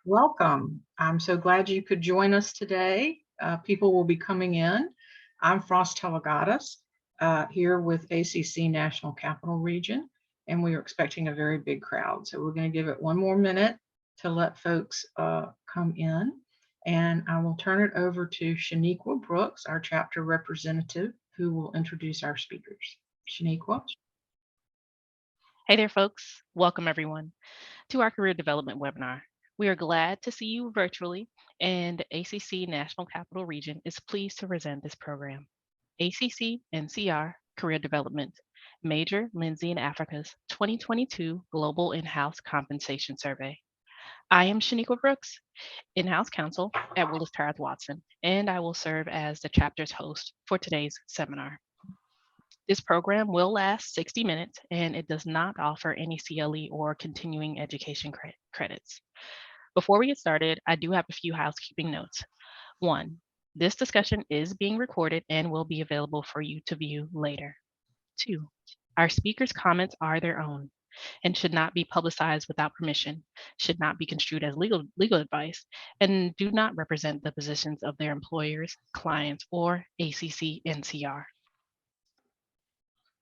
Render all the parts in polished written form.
Welcome. I'm so glad you could join us today. People will be coming in. I'm Frost Telagatas here with ACC National Capital Region, and we are expecting a very big crowd. So we're going to give it one more minute to let folks come in. And I will turn it over to Shaniqua Brooks, our chapter representative, who will introduce our speakers. Shaniqua. Hey there, folks. Welcome, everyone, to our career development webinar. We are glad to see you virtually, and ACC National Capital Region is pleased to present this program. ACC NCR Career Development, Major Lindsey in Africa's 2022 Global In-House Compensation Survey. I am Shaniqua Brooks, in-house counsel at Willis Towers Watson, and I will serve as the chapter's host for today's seminar. This program will last 60 minutes and it does not offer any CLE or continuing education credits. Before we get started, I do have a few housekeeping notes. One, this discussion is being recorded and will be available for you to view later. Two, our speakers' comments are their own and should not be publicized without permission, should not be construed as legal advice, and do not represent the positions of their employers, clients, or ACC NCR.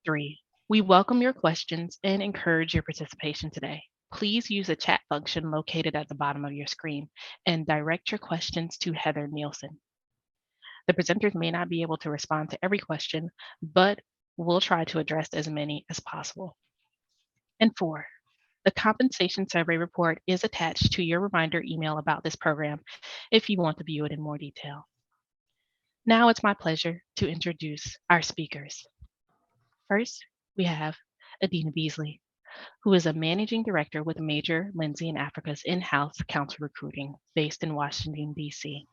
3, we welcome your questions and encourage your participation today. Please use the chat function located at the bottom of your screen and direct your questions to Heather Nielsen. The presenters may not be able to respond to every question, but we'll try to address as many as possible. And 4, the compensation survey report is attached to your reminder email about this program if you want to view it in more detail. Now it's my pleasure to introduce our speakers. First, we have Adina Beasley, who is a managing director with Major Lindsey in Africa's in-house counsel recruiting based in Washington, D.C.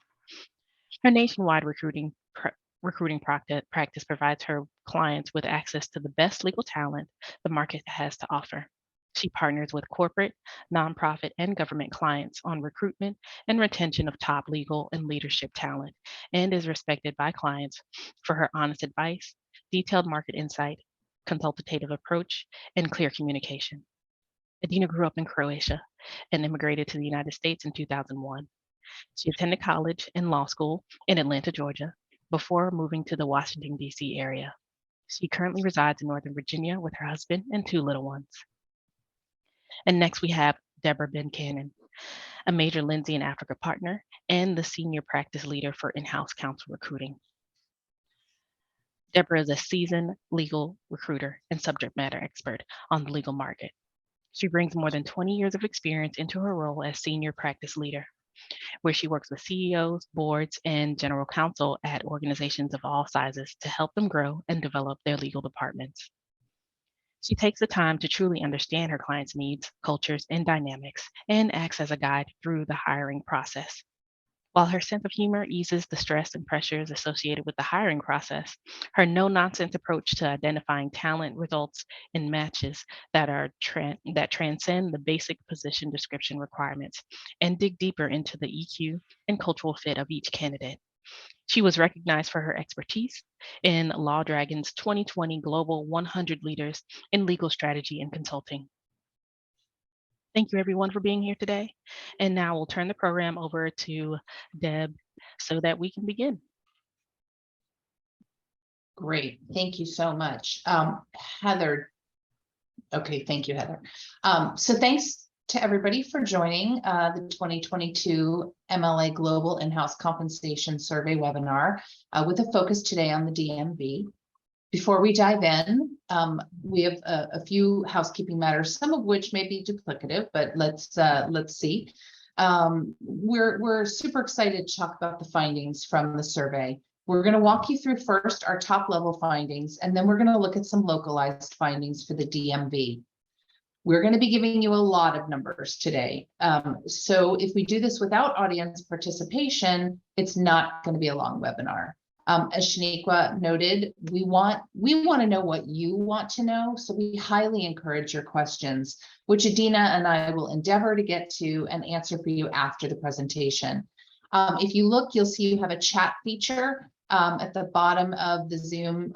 Her nationwide recruiting practice provides her clients with access to the best legal talent the market has to offer. She partners with corporate, nonprofit, and government clients on recruitment and retention of top legal and leadership talent, and is respected by clients for her honest advice, detailed market insight, consultative approach, and clear communication. Adina grew up in Croatia and immigrated to the United States in 2001. She attended college and law school in Atlanta, Georgia, before moving to the Washington, D.C. area. She currently resides in Northern Virginia with her husband and 2 little ones. And next we have Deborah Ben-Cannon, a Major Lindsey in Africa partner and the senior practice leader for in-house counsel recruiting. Deborah is a seasoned legal recruiter and subject matter expert on the legal market. She brings more than 20 years of experience into her role as senior practice leader, where she works with CEOs, boards, and general counsel at organizations of all sizes to help them grow and develop their legal departments. She takes the time to truly understand her clients' needs, cultures, and dynamics, and acts as a guide through the hiring process. While her sense of humor eases the stress and pressures associated with the hiring process, her no-nonsense approach to identifying talent results in matches that transcend the basic position description requirements and dig deeper into the EQ and cultural fit of each candidate. She was recognized for her expertise in Law Dragon's 2020 Global 100 Leaders in Legal Strategy and Consulting. Thank you everyone for being here today. And now we'll turn the program over to Deb so that we can begin. Great, thank you so much. Heather, okay, thank you, Heather. So thanks to everybody for joining the 2022 MLA Global In-House Compensation Survey webinar with a focus today on the DMV. Before we dive in, we have a few housekeeping matters, some of which may be duplicative, but let's see. We're super excited to talk about the findings from the survey. We're going to walk you through first our top level findings, and then we're going to look at some localized findings for the DMV. We're going to be giving you a lot of numbers today. So if we do this without audience participation, it's not going to be a long webinar. As Shaniqua noted, we want to know what you want to know, so we highly encourage your questions, which Adina and I will endeavor to get to and answer for you after the presentation. If you look, you'll see you have a chat feature at the bottom of the Zoom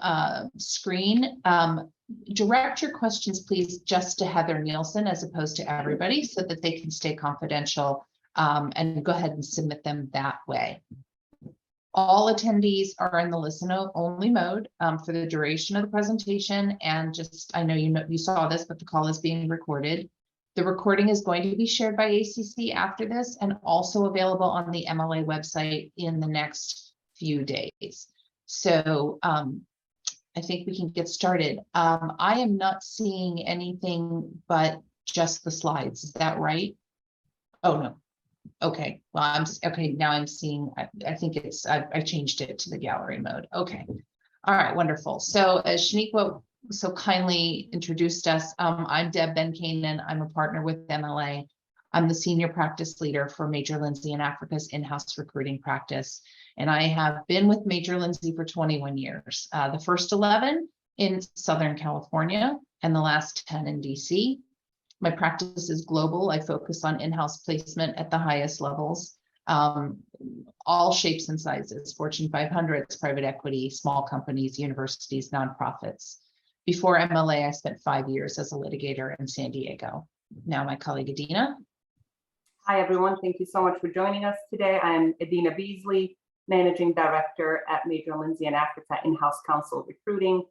screen. Direct your questions, please, just to Heather Nielsen as opposed to everybody so that they can stay confidential and go ahead and submit them that way. All attendees are in the listen-only mode for the duration of the presentation. And just, I know you saw this, but the call is being recorded. The recording is going to be shared by ACC after this and also available on the MLA website in the next few days. So I think we can get started. I am not seeing anything but just the slides. Is that right? Oh, no. Okay, well, okay, now I'm seeing, I think it's, I changed it to the gallery mode. Okay. All right, wonderful. So as Shaniqua so kindly introduced us, I'm Deb Ben-Kanan. I'm a partner with MLA. I'm the senior practice leader for Major Lindsey and Africa's in-house recruiting practice. And I have been with Major Lindsey for 21 years, the first 11 in Southern California and the last 10 in DC. My practice is global. I focus on in-house placement at the highest levels, all shapes and sizes, Fortune 500s, private equity, small companies, universities, nonprofits. Before MLA, I spent 5 years as a litigator in San Diego. Now my colleague Adina. Hi, everyone. Thank you so much for joining us today. I'm Adina Beasley, Managing Director at Major Lindsey and Africa In-House Counsel Recruiting.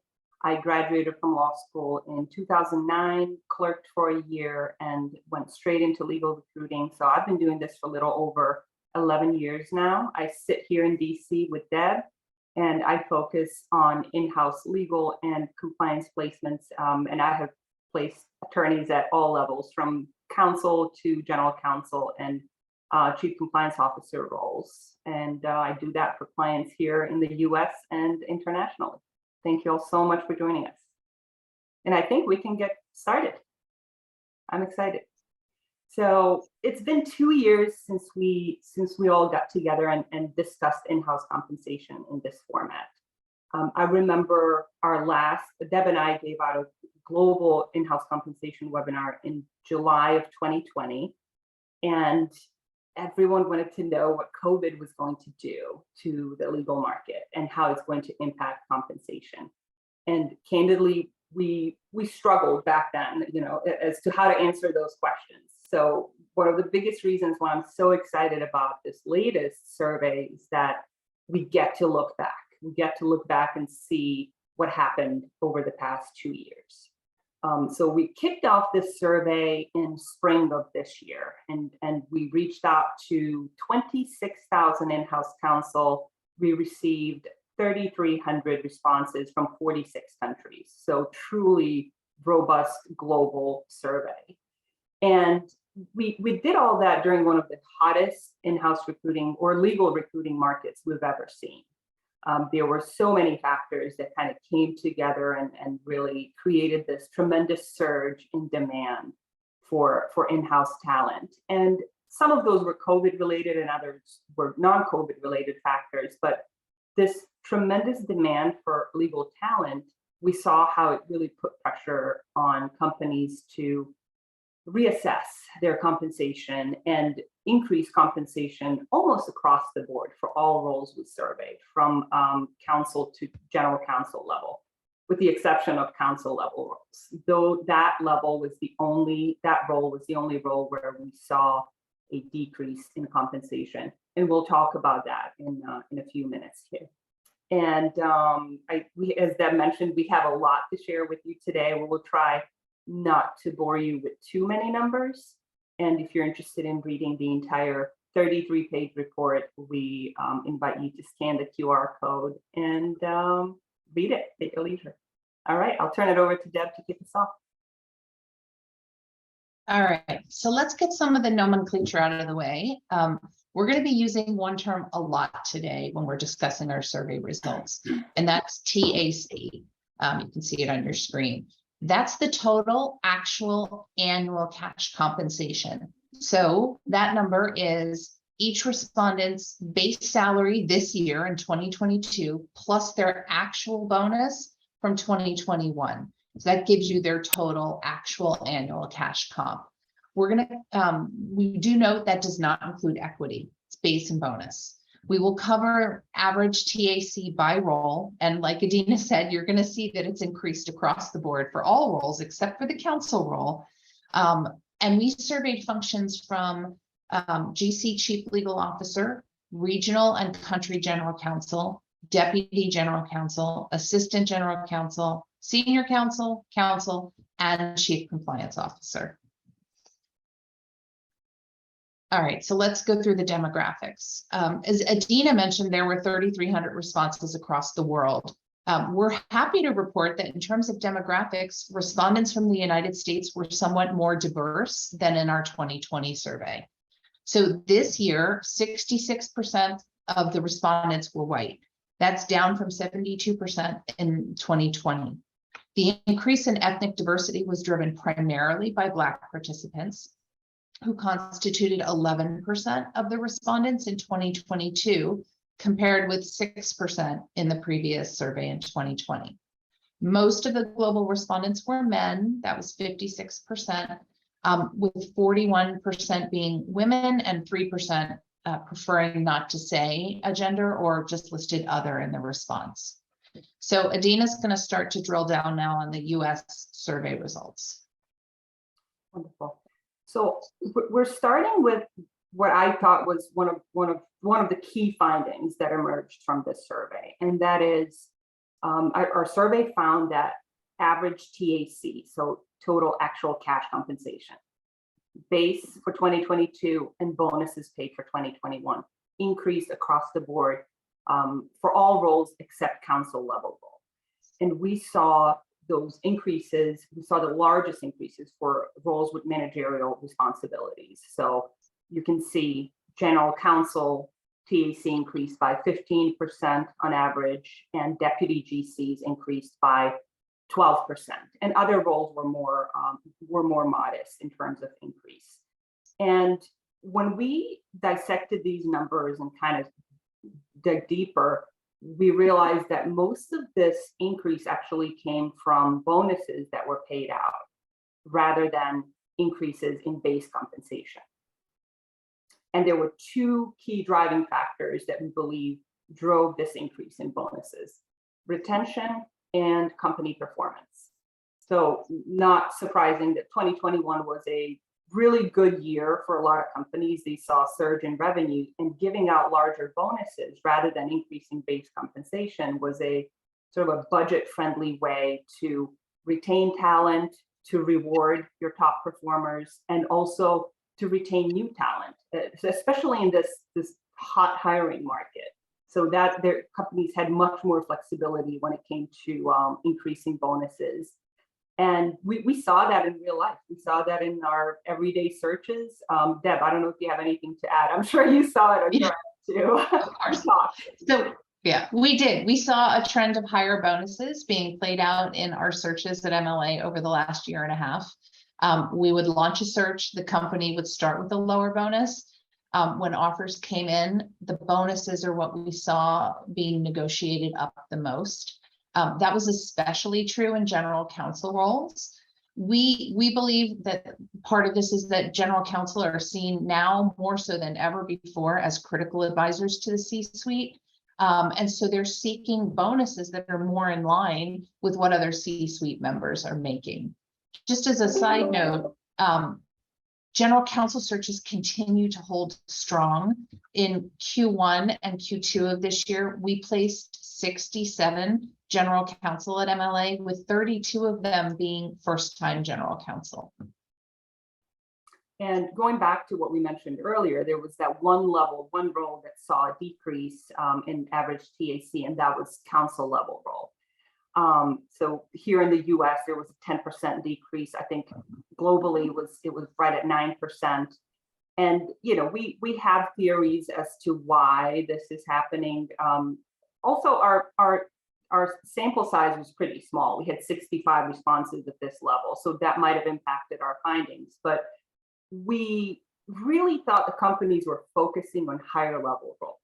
I graduated from law school in 2009, clerked for a year, and went straight into legal recruiting. So I've been doing this for a little over 11 years now. I sit here in DC with Deb, and I focus on in-house legal and compliance placements. And I have placed attorneys at all levels, from counsel to general counsel and chief compliance officer roles. And I do that for clients here in the US and internationally. Thank you all so much for joining us. And I think we can get started. I'm excited. So it's been 2 years since we all got together and discussed in-house compensation in this format. I remember our last, Deb and I gave out a global in-house compensation webinar in July of 2020. And everyone wanted to know what COVID was going to do to the legal market and how it's going to impact compensation. And candidly, we struggled back then, as to how to answer those questions. So one of the biggest reasons why I'm so excited about this latest survey is that we get to look back. We get to look back and see what happened over the past 2 years. So we kicked off this survey in spring of this year, and we reached out to 26,000 in-house counsel. We received 3,300 responses from 46 countries. So truly robust global survey. And we did all that during one of the hottest in-house recruiting or legal recruiting markets we've ever seen. There were so many factors that kind of came together and really created this tremendous surge in demand for in-house talent. And some of those were COVID related and others were non-COVID related factors. But this tremendous demand for legal talent, we saw how it really put pressure on companies to reassess their compensation and increase compensation almost across the board for all roles we surveyed, from counsel to general counsel level, with the exception of counsel level roles. Though that role was the only role where we saw a decrease in compensation. And we'll talk about that in a few minutes here. And as Deb mentioned, we have a lot to share with you today. We will try not to bore you with too many numbers. And if you're interested in reading the entire 33-page report, we invite you to scan the QR code and read it at your leisure. All right, I'll turn it over to Deb to kick us off. All right, so let's get some of the nomenclature out of the way. We're going to be using one term a lot today when we're discussing our survey results, and that's TAC. You can see it on your screen. That's the total actual annual cash compensation. So that number is each respondent's base salary this year in 2022, plus their actual bonus from 2021. So that gives you their total actual annual cash comp. We do note that does not include equity. It's base and bonus. We will cover average TAC by role. And like Adina said, you're going to see that it's increased across the board for all roles except for the counsel role. And we surveyed functions from GC Chief Legal Officer, Regional and Country General Counsel, Deputy General Counsel, Assistant General Counsel, Senior Counsel, Counsel, and Chief Compliance Officer. All right, so let's go through the demographics. As Adina mentioned, there were 3,300 responses across the world. We're happy to report that in terms of demographics, respondents from the United States were somewhat more diverse than in our 2020 survey. So this year, 66% of the respondents were white. That's down from 72% in 2020. The increase in ethnic diversity was driven primarily by Black participants, who constituted 11% of the respondents in 2022, compared with 6% in the previous survey in 2020. Most of the global respondents were men, that was 56%, with 41% being women and 3% preferring not to say a gender or just listed other in the response. So Adina's going to start to drill down now on the US survey results. Wonderful. So we're starting with what I thought was one of the key findings that emerged from this survey, and that is our survey found that average TAC, so total actual cash compensation, base for 2022 and bonuses paid for 2021 increased across the board for all roles except council level role. And we saw those increases, we saw the largest increases for roles with managerial responsibilities. So you can see general counsel TAC increased by 15% on average, and deputy GCs increased by 12%. And other roles were more modest in terms of increase. And when we dissected these numbers and kind of dug deeper, we realized that most of this increase actually came from bonuses that were paid out rather than increases in base compensation. And there were two key driving factors that we believe drove this increase in bonuses: retention and company performance. So not surprising that 2021 was a really good year for a lot of companies. They saw a surge in revenue, and giving out larger bonuses rather than increasing base compensation was a sort of a budget-friendly way to retain talent, to reward your top performers, and also to retain new talent, especially in this hot hiring market. So that their companies had much more flexibility when it came to increasing bonuses. And we saw that in real life. We saw that in our everyday searches. Deb, I don't know if you have anything to add. I'm sure you saw it on your end too. Of course. So yeah, we did. We saw a trend of higher bonuses being played out in our searches at MLA over the last year and a half. We would launch a search. The company would start with a lower bonus. When offers came in, the bonuses are what we saw being negotiated up the most. That was especially true in general counsel roles. We believe that part of this is that general counsel are seen now more so than ever before as critical advisors to the C-suite. And so they're seeking bonuses that are more in line with what other C-suite members are making. Just as a side note, general counsel searches continue to hold strong. In Q1 and Q2 of this year, we placed 67 general counsel at MLA, with 32 of them being first-time general counsel. And going back to what we mentioned earlier, there was that one role that saw a decrease in average TAC, and that was counsel level role. So here in the US, there was a 10% decrease. I think globally it was right at 9%. And we have theories as to why this is happening. Also, our sample size was pretty small. We had 65 responses at this level, so that might have impacted our findings. But we really thought the companies were focusing on higher level roles,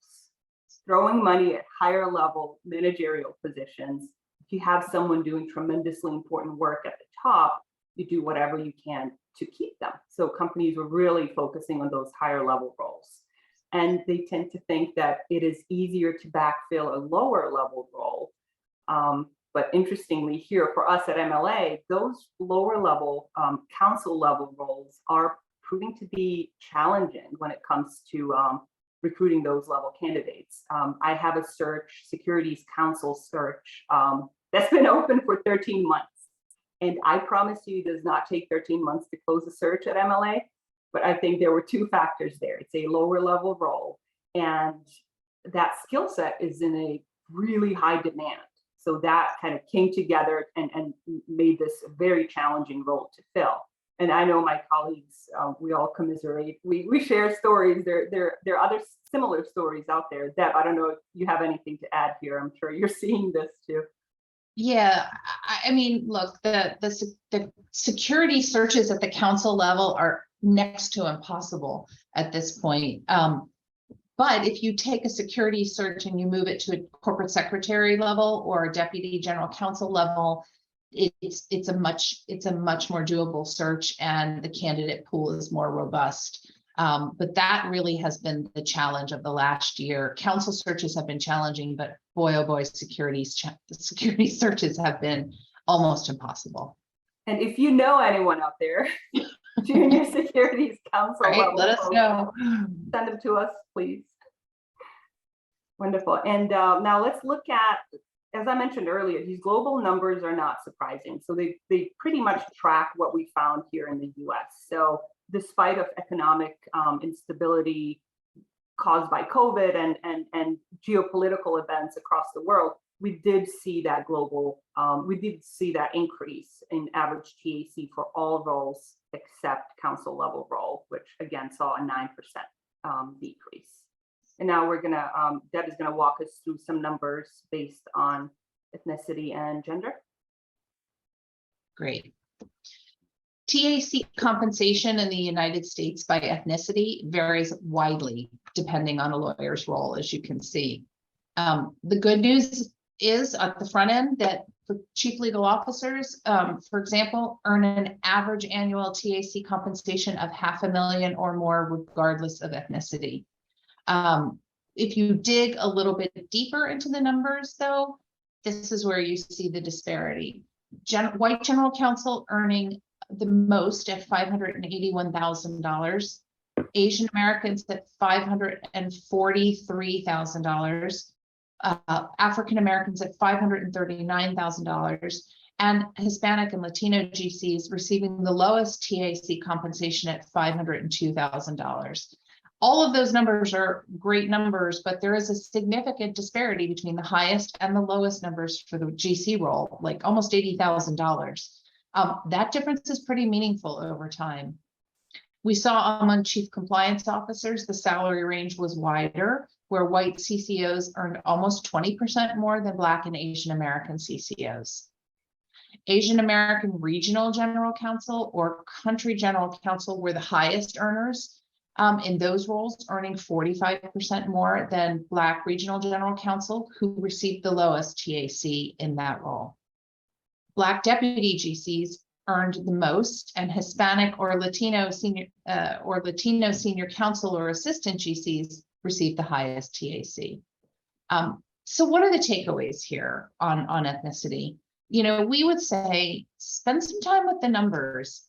throwing money at higher level managerial positions. If you have someone doing tremendously important work at the top, you do whatever you can to keep them. So companies were really focusing on those higher level roles. And they tend to think that it is easier to backfill a lower level role. But interestingly here for us at MLA, those lower level council level roles are proving to be challenging when it comes to recruiting those level candidates. I have a search, Securities Council search, that's been open for 13 months. And I promise you, it does not take 13 months to close a search at MLA, but I think there were two factors there. It's a lower level role, and that skill set is in a really high demand. So that kind of came together and made this a very challenging role to fill. And I know my colleagues, we all commiserate, we share stories. There are other similar stories out there. Deb, I don't know if you have anything to add here. I'm sure you're seeing this too. Yeah, I mean, look, the security searches at the council level are next to impossible at this point. But if you take a security search and you move it to a corporate secretary level or a deputy general counsel level, it's a much more doable search, and the candidate pool is more robust. But that really has been the challenge of the last year. Council searches have been challenging, but boy, oh boy, security searches have been almost impossible. And if you know anyone out there, junior securities council, right, let us know. Send them to us, please. Wonderful. And now let's look at, as I mentioned earlier, these global numbers are not surprising. So they pretty much track what we found here in the US. So despite of economic instability caused by COVID and geopolitical events across the world, we did see that increase in average TAC for all roles except council level role, which again saw a 9% decrease. And now we're gonna, Deb is gonna walk us through some numbers based on ethnicity and gender. Great. TAC compensation in the United States by ethnicity varies widely depending on a lawyer's role, as you can see. The good news is at the front end that for chief legal officers, for example, earn an average annual TAC compensation of $500,000 or more, regardless of ethnicity. If you dig a little bit deeper into the numbers, though, this is where you see the disparity. White general counsel earning the most at $581,000, Asian Americans at $543,000, African Americans at $539,000, and Hispanic and Latino GCs receiving the lowest TAC compensation at $502,000. All of those numbers are great numbers, but there is a significant disparity between the highest and the lowest numbers for the GC role, like almost $80,000. That difference is pretty meaningful over time. We saw among chief compliance officers, the salary range was wider, where white CCOs earned almost 20% more than Black and Asian American CCOs. Asian American regional general counsel or country general counsel were the highest earners in those roles, earning 45% more than Black regional general counsel, who received the lowest TAC in that role. Black deputy GCs earned the most, and Hispanic or Latino senior counsel or assistant GCs received the highest TAC. So what are the takeaways here on ethnicity? You know, we would say, spend some time with the numbers,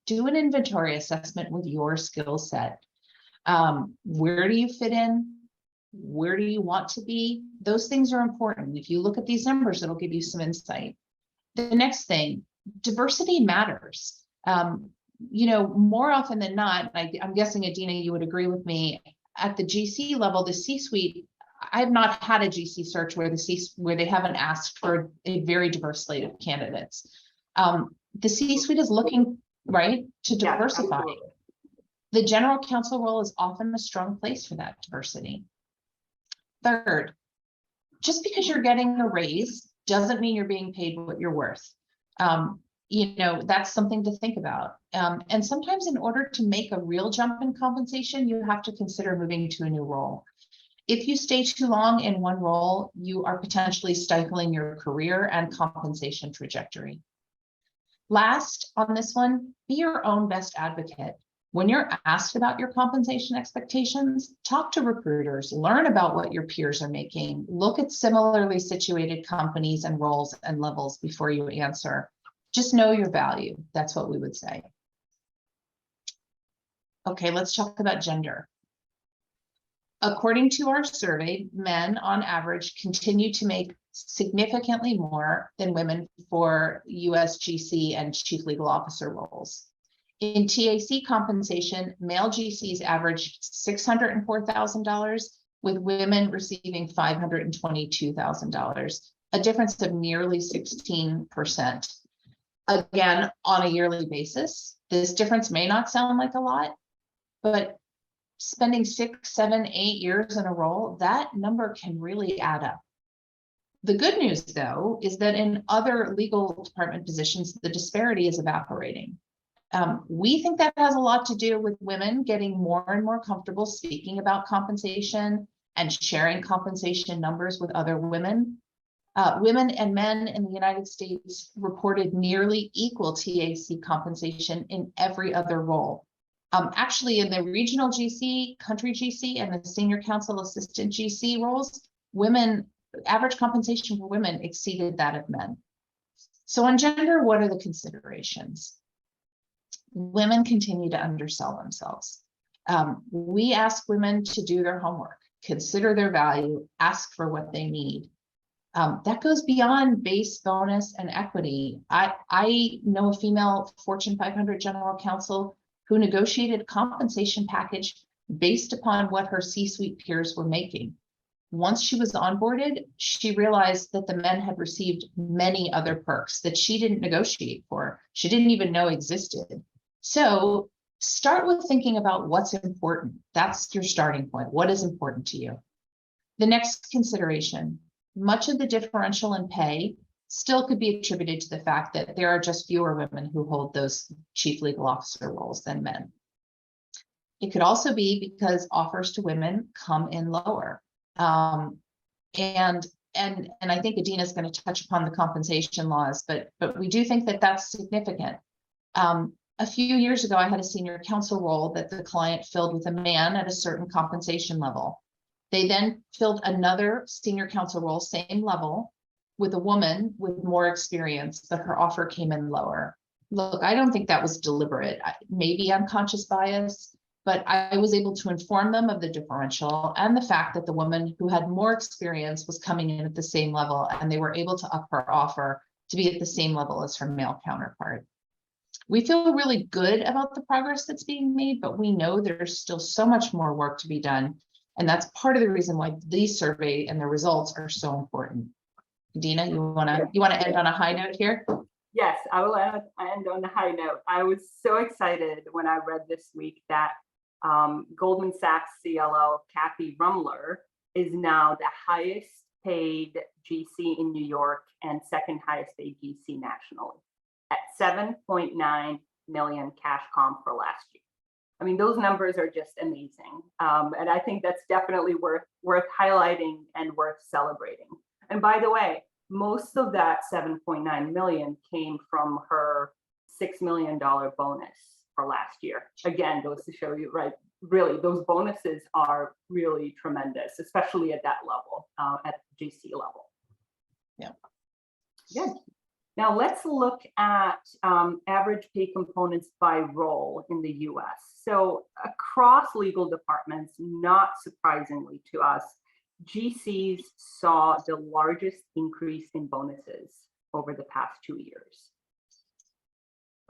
do an inventory assessment with your skill set. Where do you fit in? Where do you want to be? Those things are important. If you look at these numbers, it'll give you some insight. The next thing, diversity matters. You know, more often than not, I'm guessing, Adina, you would agree with me, at the GC level, the C-suite, I've not had a GC search where they haven't asked for a very diverse slate of candidates. The C-suite is looking, right, to diversify. Yeah, the general counsel role is often a strong place for that diversity. Third, just because you're getting a raise doesn't mean you're being paid what you're worth. You know, that's something to think about. And sometimes in order to make a real jump in compensation, you have to consider moving to a new role. If you stay too long in one role, you are potentially stifling your career and compensation trajectory. Last on this one, be your own best advocate. When you're asked about your compensation expectations, talk to recruiters, learn about what your peers are making, look at similarly situated companies and roles and levels before you answer. Just know your value. That's what we would say. Okay, let's talk about gender. According to our survey, men on average continue to make significantly more than women for US GC and chief legal officer roles. In TAC compensation, male GCs averaged $604,000, with women receiving $522,000, a difference of nearly 16%. Again, on a yearly basis, this difference may not sound like a lot, but spending 6, 7, 8 years in a role, that number can really add up. The good news, though, is that in other legal department positions, the disparity is evaporating. We think that has a lot to do with women getting more and more comfortable speaking about compensation and sharing compensation numbers with other women. Women and men in the United States reported nearly equal TAC compensation in every other role. Actually, in the regional GC, country GC, and the senior counsel assistant GC roles, average compensation for women exceeded that of men. So on gender, what are the considerations? Women continue to undersell themselves. We ask women to do their homework, consider their value, ask for what they need. That goes beyond base, bonus, and equity. I know a female Fortune 500 general counsel who negotiated compensation package based upon what her C-suite peers were making. Once she was onboarded, she realized that the men had received many other perks that she didn't negotiate for. She didn't even know existed. So start with thinking about what's important. That's your starting point. What is important to you? The next consideration, much of the differential in pay still could be attributed to the fact that there are just fewer women who hold those chief legal officer roles than men. It could also be because offers to women come in lower. And I think Adina is going to touch upon the compensation laws, but we do think that that's significant. A few years ago, I had a senior counsel role that the client filled with a man at a certain compensation level. They then filled another senior counsel role, same level, with a woman with more experience, but her offer came in lower. Look, I don't think that was deliberate, maybe unconscious bias, but I was able to inform them of the differential and the fact that the woman who had more experience was coming in at the same level, and they were able to up her offer to be at the same level as her male counterpart. We feel really good about the progress that's being made, but we know there's still so much more work to be done. And that's part of the reason why these survey and the results are so important. Dina, you wanna end on a high note here? Yes, I will end on a high note. I was so excited when I read this week that Goldman Sachs CLO Kathy Rumler is now the highest paid GC in New York and second highest paid GC nationally at 7.9 million cash comp for last year. I mean, those numbers are just amazing. And I think that's definitely worth highlighting and worth celebrating. And by the way, most of that 7.9 million came from her $6 million bonus for last year. Again, goes to show you, right? Really, those bonuses are really tremendous, especially at that level, at the GC level. Yeah. Good. Now let's look at average pay components by role in the US. So across legal departments, not surprisingly to us, GCs saw the largest increase in bonuses over the past 2 years.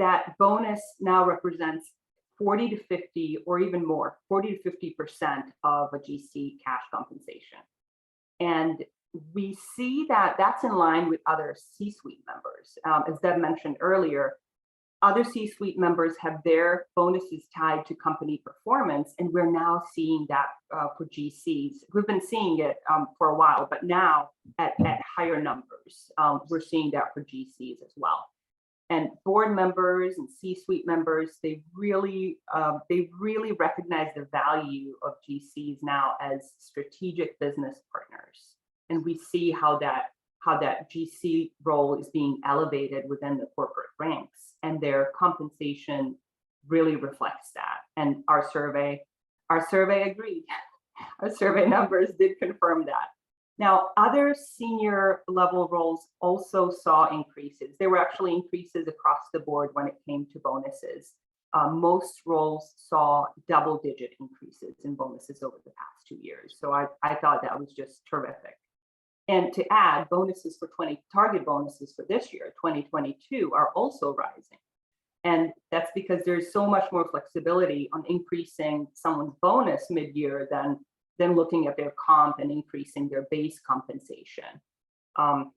That bonus now represents 40 to 50 or even more, 40 to 50% of a GC cash compensation. And we see that that's in line with other C-suite members. As Deb mentioned earlier, other C-suite members have their bonuses tied to company performance, and we're now seeing that for GCs. We've been seeing it for a while, but now at higher numbers, we're seeing that for GCs as well. And board members and C-suite members, they really recognize the value of GCs now as strategic business partners. And we see how that GC role is being elevated within the corporate ranks, and their compensation really reflects that. And our survey agreed. Our survey numbers did confirm that. Now, other senior level roles also saw increases. There were actually increases across the board when it came to bonuses. most roles saw double-digit increases in bonuses over the past 2 years. So I thought that was just terrific. And to add, target bonuses for this year, 2022, are also rising. And that's because there's so much more flexibility on increasing someone's bonus mid-year than looking at their comp and increasing their base compensation.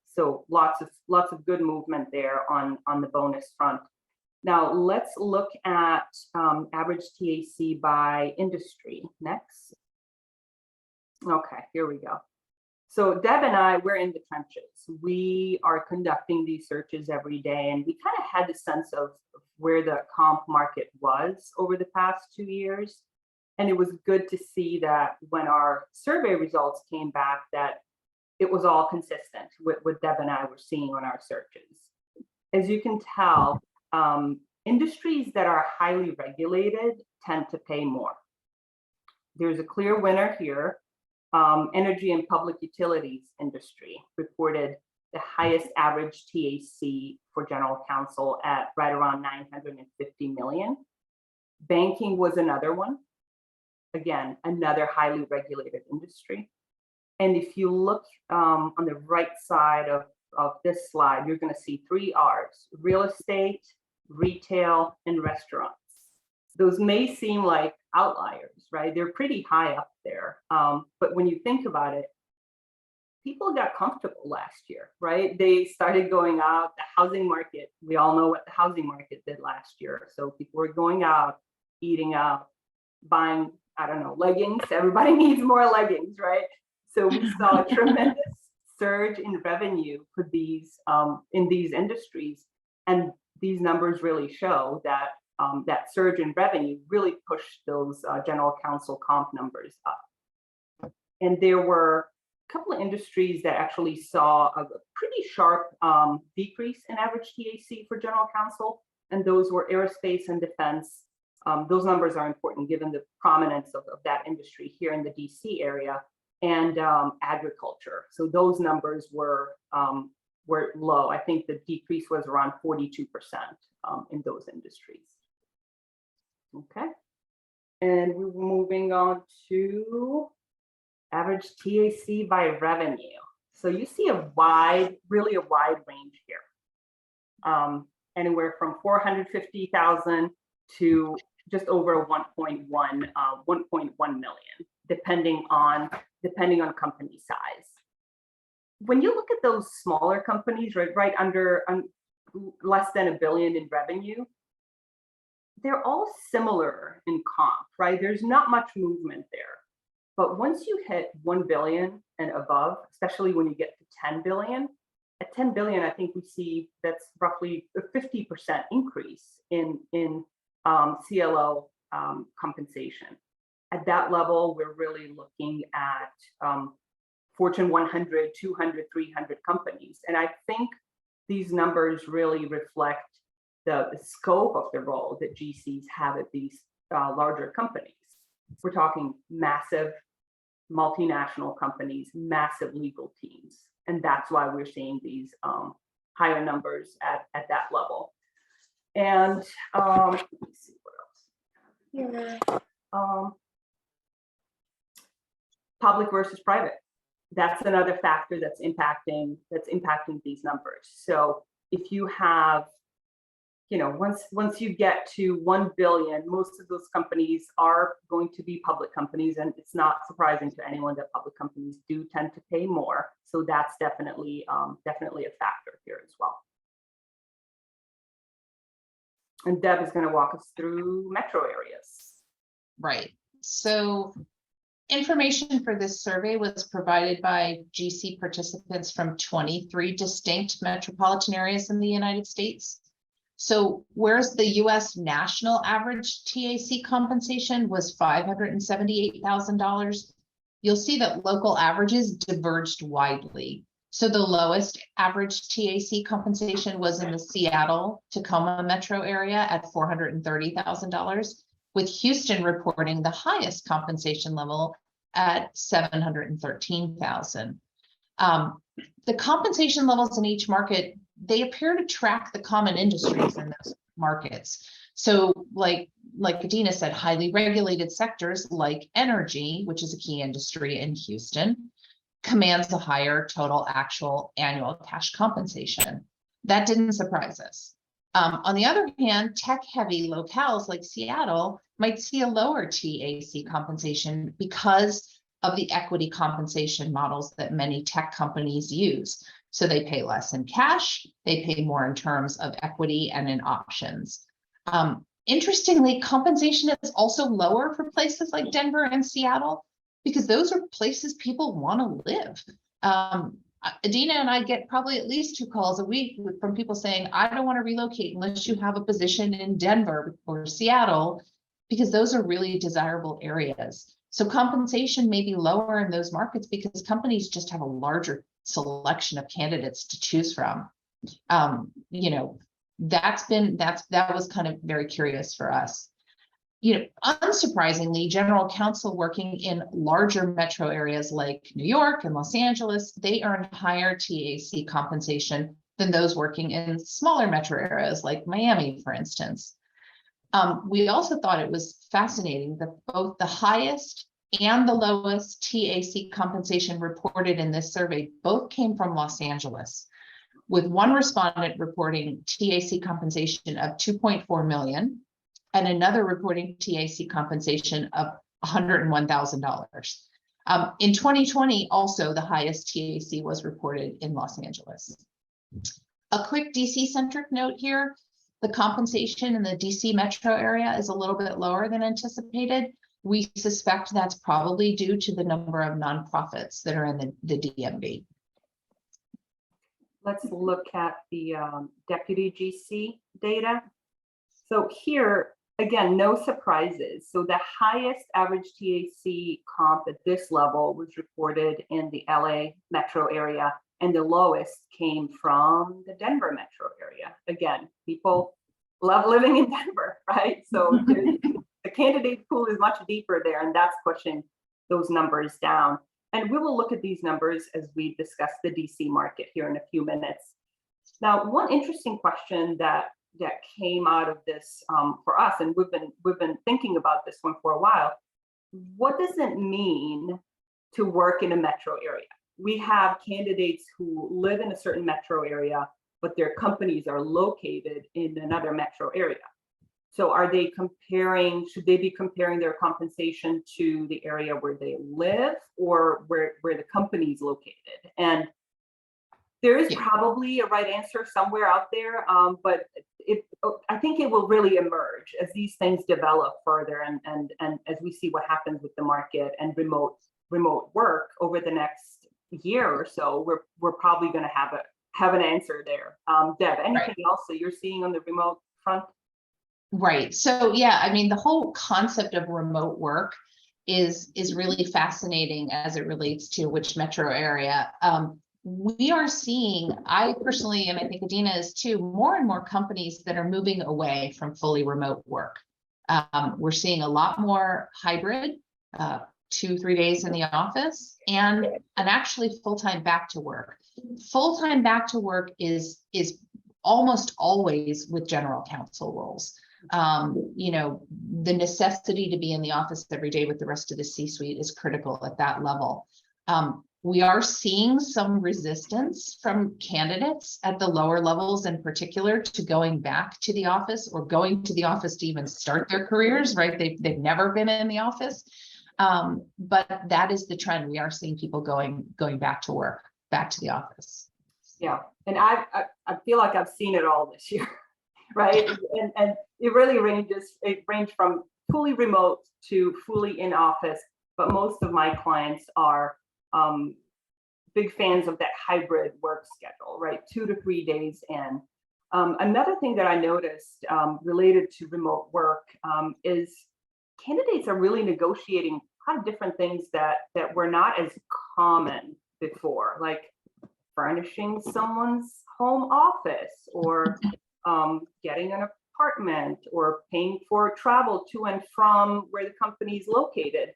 So lots of good movement there on the bonus front. Now let's look at average TAC by industry next. Okay, here we go. So Deb and I, we're in the trenches. We are conducting these searches every day, and we kind of had a sense of where the comp market was over the past 2 years. And it was good to see that when our survey results came back, that it was all consistent with what Deb and I were seeing on our searches. As you can tell, industries that are highly regulated tend to pay more. There's a clear winner here. Energy and public utilities industry reported the highest average TAC for general counsel at right around 950 million. Banking was another one. Again, another highly regulated industry. And if you look on the right side of this slide, you're going to see 3 R's: real estate, retail, and restaurants. Those may seem like outliers, right? They're pretty high up there. But when you think about it, people got comfortable last year, right? They started going out. The housing market, we all know what the housing market did last year. So people were going out, eating out, buying, I don't know, leggings. Everybody needs more leggings, right? So we saw a tremendous surge in revenue for these in these industries. And these numbers really show that that surge in revenue really pushed those general counsel comp numbers up. And there were a couple of industries that actually saw a pretty sharp decrease in average TAC for general counsel, and those were aerospace and defense. Those numbers are important given the prominence of that industry here in the DC area, and agriculture. So those numbers were low. I think the decrease was around 42% in those industries. Okay, and we're moving on to average TAC by revenue. So you see really a wide range here. Anywhere from 450,000 to just over 1.1 million, depending on company size. When you look at those smaller companies, right under less than $1 billion in revenue, they're all similar in comp, right? There's not much movement there. But once you hit 1 billion and above, especially when you get to 10 billion, at 10 billion, I think we see that's roughly a 50% increase in CLO compensation. At that level, we're really looking at Fortune 100, 200, 300 companies. And I think these numbers really reflect the scope of the role that GCs have at these larger companies. We're talking massive multinational companies, massive legal teams. And that's why we're seeing these higher numbers at that level. And let me see what else here. Public versus private. That's another factor that's impacting these numbers. So if you have, once you get to 1 billion, most of those companies are going to be public companies, and it's not surprising to anyone that public companies do tend to pay more. So that's definitely a factor here as well. And Deb is going to walk us through metro areas. Right. So information for this survey was provided by GC participants from 23 distinct metropolitan areas in the United States. So whereas the US national average TAC compensation was $578,000, you'll see that local averages diverged widely. So the lowest average TAC compensation was in the Seattle, Tacoma metro area at $430,000, with Houston reporting the highest compensation level at $713,000. The compensation levels in each market, they appear to track the common industries in those markets. So like Adina said, highly regulated sectors like energy, which is a key industry in Houston, commands a higher total actual annual cash compensation. That didn't surprise us. On the other hand, tech-heavy locales like Seattle might see a lower TAC compensation because of the equity compensation models that many tech companies use. So they pay less in cash, they pay more in terms of equity and in options. Interestingly, compensation is also lower for places like Denver and Seattle because those are places people want to live. Adina and I get probably at least 2 calls a week from people saying, I don't want to relocate unless you have a position in Denver or Seattle, because those are really desirable areas. So compensation may be lower in those markets because companies just have a larger selection of candidates to choose from. You know, that was kind of very curious for us. You know, unsurprisingly, general counsel working in larger metro areas like New York and Los Angeles, they earn higher TAC compensation than those working in smaller metro areas like Miami, for instance. We also thought it was fascinating that both the highest and the lowest TAC compensation reported in this survey both came from Los Angeles, with one respondent reporting TAC compensation of $2.4 million and another reporting TAC compensation of $101,000. In 2020, also the highest TAC was reported in Los Angeles. A quick DC-centric note here, the compensation in the DC metro area is a little bit lower than anticipated. We suspect that's probably due to the number of nonprofits that are in the DMV. Let's look at the deputy GC data. So here, again, no surprises. So the highest average TAC comp at this level was reported in the LA metro area, and the lowest came from the Denver metro area. Again, people love living in Denver, right? So the candidate pool is much deeper there, and that's pushing those numbers down. And we will look at these numbers as we discuss the DC market here in a few minutes. Now, one interesting question that came out of this for us, and we've been thinking about this one for a while. What does it mean to work in a metro area? We have candidates who live in a certain metro area, but their companies are located in another metro area. So are they comparing, should they be comparing their compensation to the area where they live or where the company is located? And there is probably a right answer somewhere out there, but I think it will really emerge as these things develop further and as we see what happens with the market and remote work over the next year or so. We're probably going to have an answer there. Deb, anything else that you're seeing on the remote front? Right. So yeah, I mean, the whole concept of remote work is really fascinating as it relates to which metro area. We are seeing, I personally, and I think Adina is too, more and more companies that are moving away from fully remote work. We're seeing a lot more hybrid, 2-3 days in the office, and actually full-time back to work. Full-time back to work is almost always with general counsel roles. You know, the necessity to be in the office every day with the rest of the C-suite is critical at that level. We are seeing some resistance from candidates at the lower levels in particular to going back to the office or going to the office to even start their careers, right? They've never been in the office. But that is the trend. We are seeing people going back to work, back to the office. Yeah, and I feel like I've seen it all this year, right? And it really ranges. It ranged from fully remote to fully in office, but most of my clients are big fans of that hybrid work schedule, right? 2 to 3 days in. Another thing that I noticed related to remote work is candidates are really negotiating kind of different things that were not as common before, like furnishing someone's home office or getting an apartment or paying for travel to and from where the company is located.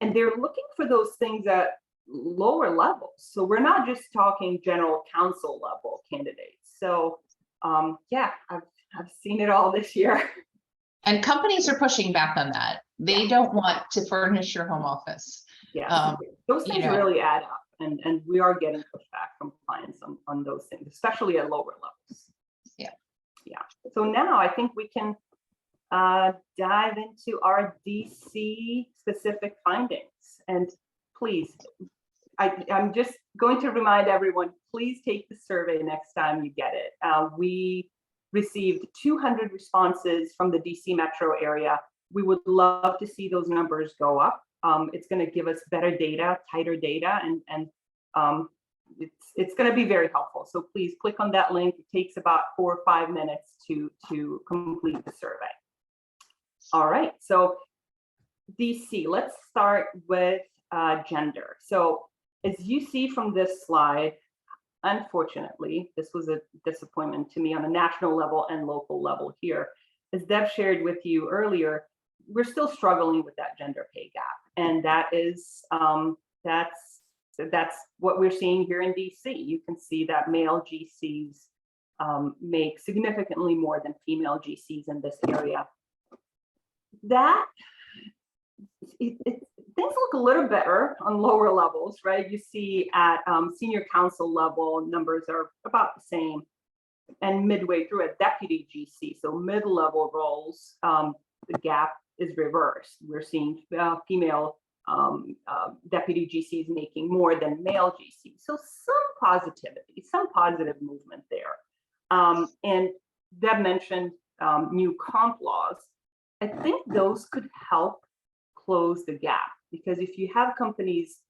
And they're looking for those things at lower levels. So we're not just talking general counsel level candidates. So yeah, I've seen it all this year. And companies are pushing back on that. They don't want to furnish your home office. Yeah, those you things know. really add up, and we are getting pushback from clients on those things, especially at lower levels. Yeah. So now I think we can dive into our DC specific findings. And please, I'm just going to remind everyone, please take the survey next time you get it. We received 200 responses from the DC metro area. We would love to see those numbers go up. It's going to give us better data, tighter data, and it's going to be very helpful. So please click on that link. It takes about 4 or 5 minutes to complete the survey. All right, so DC, let's start with gender. So as you see from this slide, unfortunately, this was a disappointment to me on a national level and local level here. As Deb shared with you earlier, we're still struggling with that gender pay gap. And that is, that's what we're seeing here in DC. You can see that male GCs make significantly more than female GCs in this area. Things look a little better on lower levels, right? You see at senior council level, numbers are about the same. And midway through at deputy GC, so mid-level roles, the gap is reversed. We're seeing female deputy GCs making more than male GCs. So some positivity, some positive movement there. And Deb mentioned new comp laws. I think those could help close the gap, because if you have companies,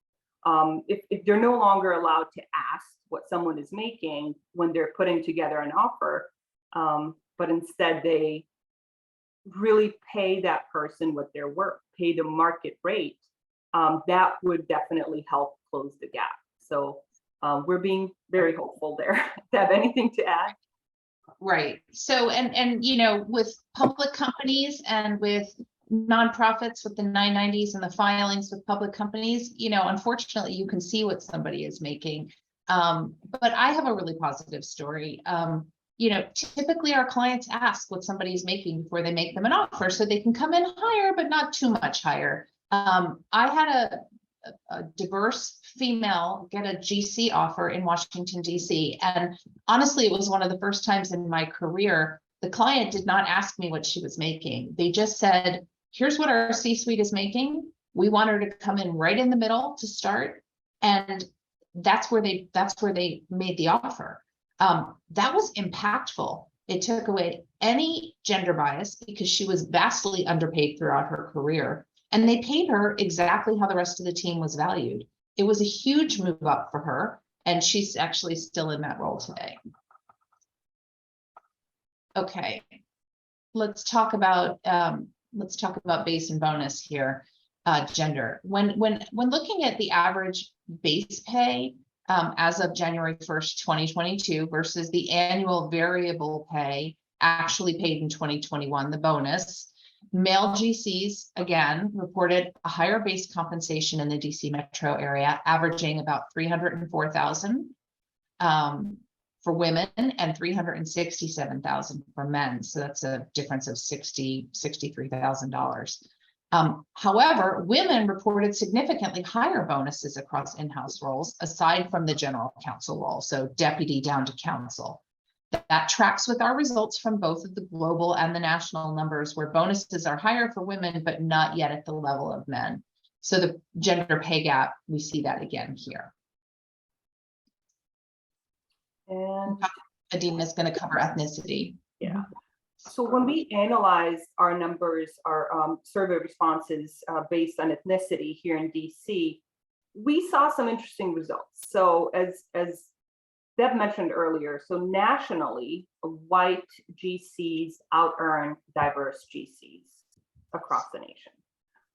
if they're no longer allowed to ask what someone is making when they're putting together an offer, but instead they really pay that person what they're worth, pay the market rate, that would definitely help close the gap. So we're being very hopeful there. Deb, anything to add? Right. So, and you know, with public companies and with nonprofits with the 990s and the filings with public companies, you know, unfortunately, you can see what somebody is making. But I have a really positive story. You know, typically our clients ask what somebody is making before they make them an offer, so they can come in higher, but not too much higher. I had a diverse female get a GC offer in Washington, DC. And honestly, it was one of the first times in my career, the client did not ask me what she was making. They just said, here's what our C-suite is making. We want her to come in right in the middle to start. And that's where they made the offer. That was impactful. It took away any gender bias because she was vastly underpaid throughout her career. And they paid her exactly how the rest of the team was valued. It was a huge move up for her, and she's actually still in that role today. Okay, let's talk about base and bonus here. Gender. When looking at the average base pay as of January 1st, 2022 versus the annual variable pay actually paid in 2021, the bonus. Male GCs, again, reported a higher base compensation in the DC metro area, averaging about $304,000 for women and $367,000 for men. So that's a difference of $63,000. However, women reported significantly higher bonuses across in-house roles, aside from the general counsel role, so deputy down to counsel. That tracks with our results from both of the global and the national numbers, where bonuses are higher for women, but not yet at the level of men. So the gender pay gap, we see that again here. And Adina is going to cover ethnicity. yeah. So when we analyzed our numbers, our survey responses based on ethnicity here in DC, we saw some interesting results. So as Deb mentioned earlier, so nationally, white GCs out-earn diverse GCs across the nation.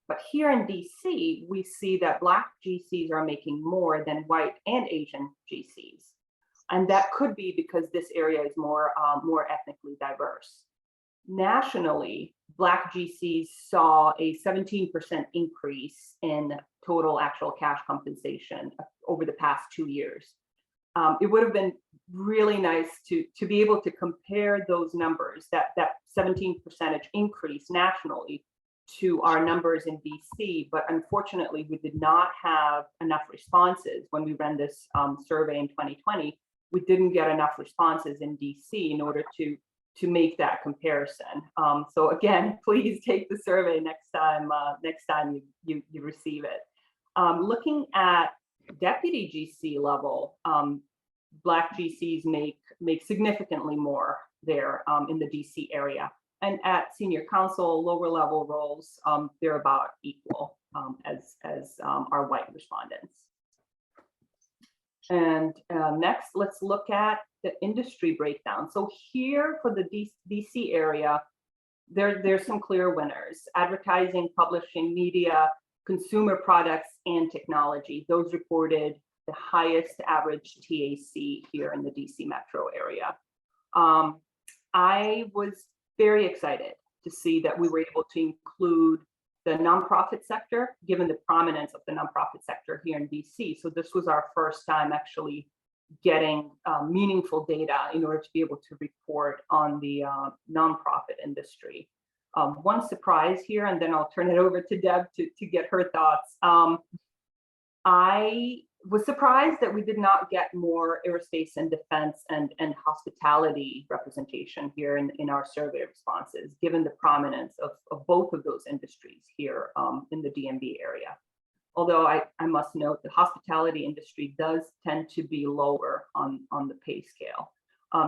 But here in DC, we see that Black GCs are making more than white and Asian GCs. And that could be because this area is more ethnically diverse. Nationally, Black GCs saw a 17% increase in total actual cash compensation over the past 2 years. It would have been really nice to be able to compare those numbers, that 17% increase nationally to our numbers in DC, but unfortunately, we did not have enough responses when we ran this survey in 2020. We didn't get enough responses in DC in order to make that comparison. So again, please take the survey next time you receive it. Looking at deputy GC level, Black GCs make significantly more there in the DC area. And at senior council, lower level roles, they're about equal as our white respondents. And next, let's look at the industry breakdown. So here for the DC area, there's some clear winners: advertising, publishing, media, consumer products, and technology. Those reported the highest average TAC here in the DC metro area. I was very excited to see that we were able to include the nonprofit sector, given the prominence of the nonprofit sector here in DC. So this was our first time actually getting meaningful data in order to be able to report on the nonprofit industry. One surprise here, and then I'll turn it over to Deb to get her thoughts. I was surprised that we did not get more aerospace and defense and hospitality representation here in our survey responses, given the prominence of both of those industries here in the DMV area. Although I must note the hospitality industry does tend to be lower on the pay scale.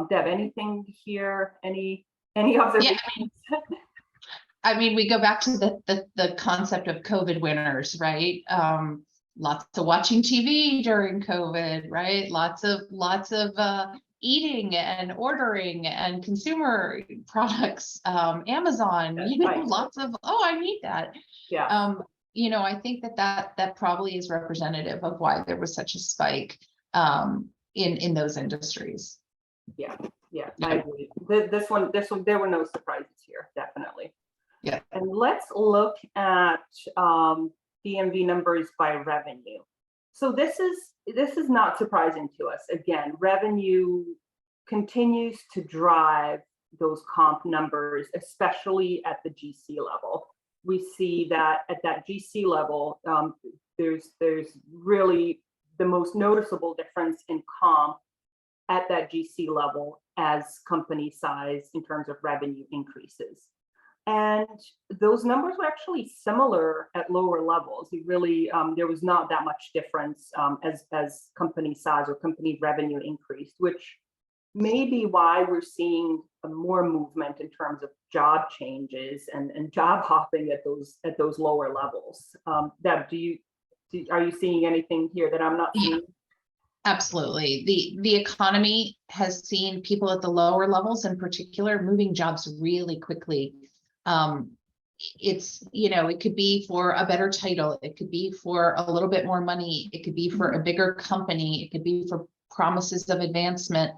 Deb, anything here? Any observations? Yeah, I mean, we go back to the concept of COVID winners, right? Lots of watching TV during COVID, right? Lots of eating and ordering and consumer products, Amazon, you know, right. Lots of, oh, I need that. Yeah. You know, I think that probably is representative of why there was such a spike in those industries. Yeah, I agree. This one, there were no surprises here, definitely. Yeah. And let's look at DMV numbers by revenue. So this is not surprising to us. Again, revenue continues to drive those comp numbers, especially at the GC level. We see that at that GC level, there's really the most noticeable difference in comp at that GC level as company size in terms of revenue increases. And those numbers were actually similar at lower levels. It really, there was not that much difference as company size or company revenue increased, which may be why we're seeing more movement in terms of job changes and job hopping at those lower levels. Deb, are you seeing anything here that I'm not seeing? Absolutely. The economy has seen people at the lower levels in particular moving jobs really quickly. It's, you know, it could be for a better title. It could be for a little bit more money. It could be for a bigger company. It could be for promises of advancement.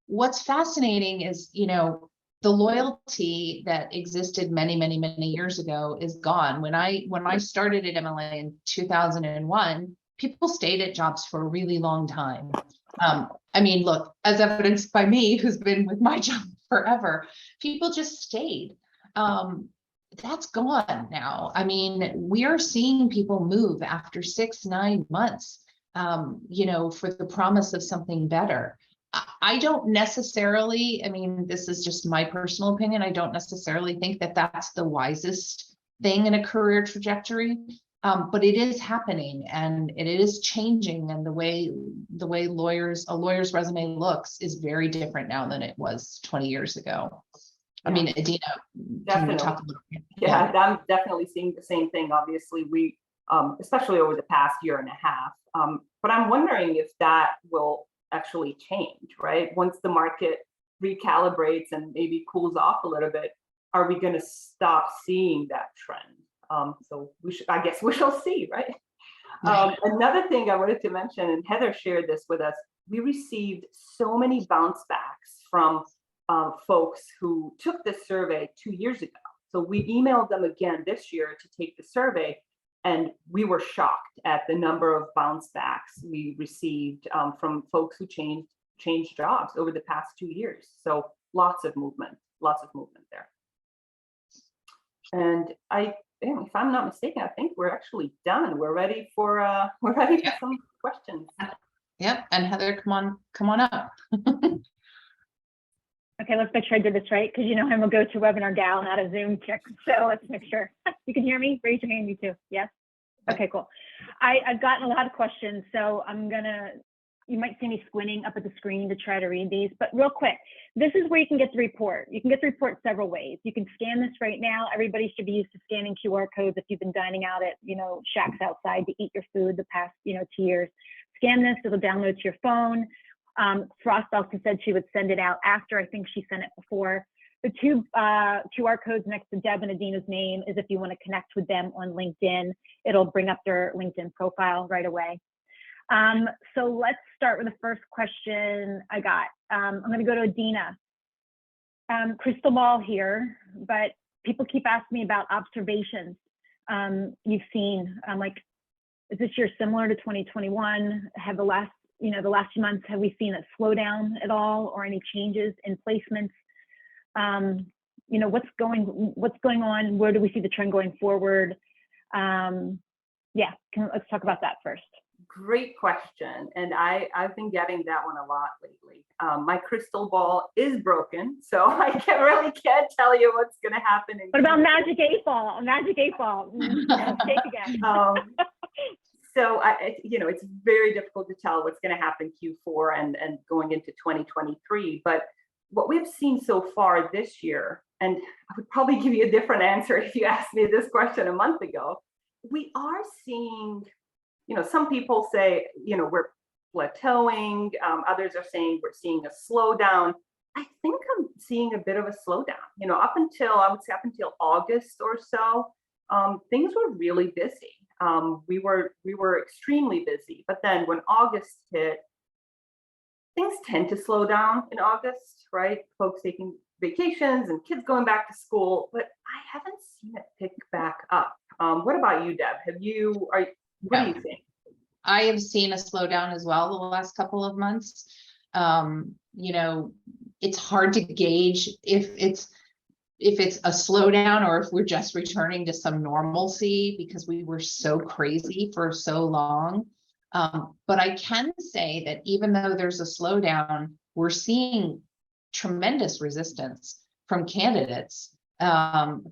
What's fascinating is, you know, the loyalty that existed many years ago is gone. When I started at MLA in 2001, people stayed at jobs for a really long time. I mean, look, as evidenced by me, who's been with my job forever, people just stayed. That's gone now. I mean, we are seeing people move after 6-9 months, you know, for the promise of something better. I don't necessarily, I mean, this is just my personal opinion. I don't necessarily think that that's the wisest thing in a career trajectory, but it is happening and it is changing. And the way a lawyer's resume looks is very different now than it was 20 years ago. I mean, Adina, can you talk a little bit? Yeah, I'm definitely seeing the same thing. Obviously, we, especially over the past year and a half, but I'm wondering if that will actually change, right? Once the market recalibrates and maybe cools off a little bit, are we going to stop seeing that trend? So I guess we shall see, right? Another thing I wanted to mention, and Heather shared this with us, we received so many bounce backs from folks who took this survey 2 years ago. So we emailed them again this year to take the survey, and we were shocked at the number of bounce backs we received from folks who changed jobs over the past 2 years. So lots of movement lots of movement there. And if I'm not mistaken, I think we're actually done. We're ready for some questions. Yep, and Heather, come on up. Okay, let's make sure I did this right, because I'm a GoToWebinar gal, not a Zoom chick. So let's make sure. You can hear me? Raise your hand, you too. Yes? Okay, cool. I've gotten a lot of questions, so you might see me squinting up at the screen to try to read these, but real quick, this is where you can get the report. You can get the report several ways. You can scan this right now. Everybody should be used to scanning QR codes if you've been dining out at, shacks outside to eat your food the past, 2 years. Scan this, it'll download to your phone. Frost also said she would send it out after. I think she sent it before. The 2 QR codes next to Deb and Adina's name is if you want to connect with them on LinkedIn. It'll bring up their LinkedIn profile right away. So let's start with the first question I got. I'm going to go to Adina. Crystal ball here, but people keep asking me about observations you've seen. Like, is this year similar to 2021? Have the last few months, have we seen a slowdown at all or any changes in placements? What's going on? Where do we see the trend going forward? Let's talk about that first. Great question. And I've been getting that one a lot lately. My crystal ball is broken, so I can't tell you what's going to happen. What about Magic 8 Ball? Magic 8 Ball. Shake again. So it's very difficult to tell what's going to happen Q4 and going into 2023. But what we've seen so far this year, and I would probably give you a different answer if you asked me this question a month ago, we are seeing, some people say, we're plateauing. Others are saying we're seeing a slowdown. I think I'm seeing a bit of a slowdown. Up until August or so, things were really busy. We were extremely busy, but then when August hit, things tend to slow down in August, right? Folks taking vacations and kids going back to school, but I haven't seen it pick back up. What about you, Deb? What do you think? I have seen a slowdown as well the last couple of months. It's hard to gauge if it's a slowdown or if we're just returning to some normalcy because we were so crazy for so long. But I can say that even though there's a slowdown, we're seeing tremendous resistance from candidates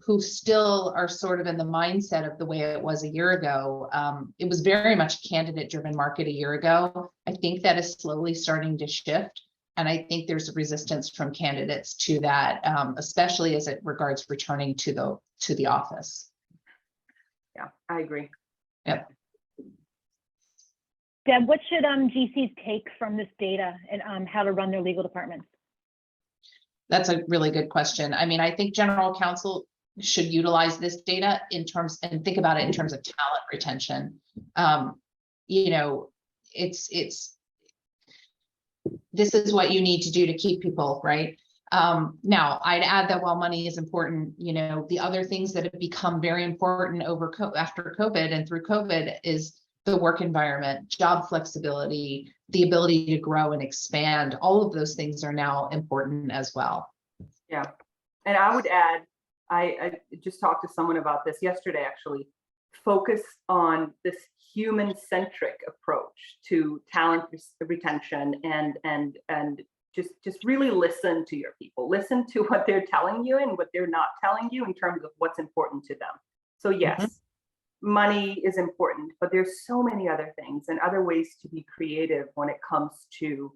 who still are sort of in the mindset of the way it was a year ago. It was very much candidate-driven market a year ago. I think that is slowly starting to shift. And I think there's resistance from candidates to that, especially as it regards returning to the office. Yeah, I agree. Yep. Deb, what should GCs take from this data and how to run their legal departments? That's a really good question. I mean, I think general counsel should utilize this data and think about it in terms of talent retention. This is what you need to do to keep people, right? Now, I'd add that while money is important, the other things that have become very important after COVID and through COVID is the work environment, job flexibility, the ability to grow and expand. All of those things are now important as well. Yeah, and I would add, I just talked to someone about this yesterday, actually. Focus on this human-centric approach to talent retention and just really listen to your people. Listen to what they're telling you and what they're not telling you in terms of what's important to them. So yes, money is important, but there's so many other things and other ways to be creative when it comes to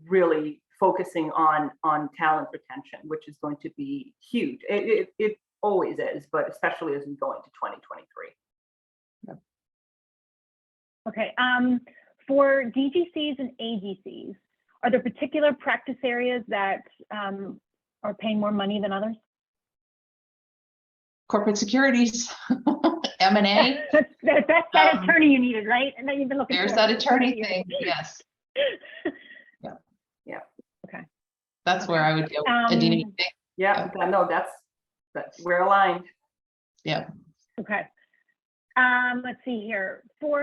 really focusing on talent retention, which is going to be huge. It always is, but especially as we go into 2023. Yep. Okay, for DGCs and AGCs, are there particular practice areas that are paying more money than others? Corporate securities, M&A. That's that attorney you needed, right? And then you've been looking there's for that attorney thing, yes. Yeah. Okay. That's where I would go. Adina, you think? Yeah, no, that's we're aligned. Yeah. Okay. Let's see here. So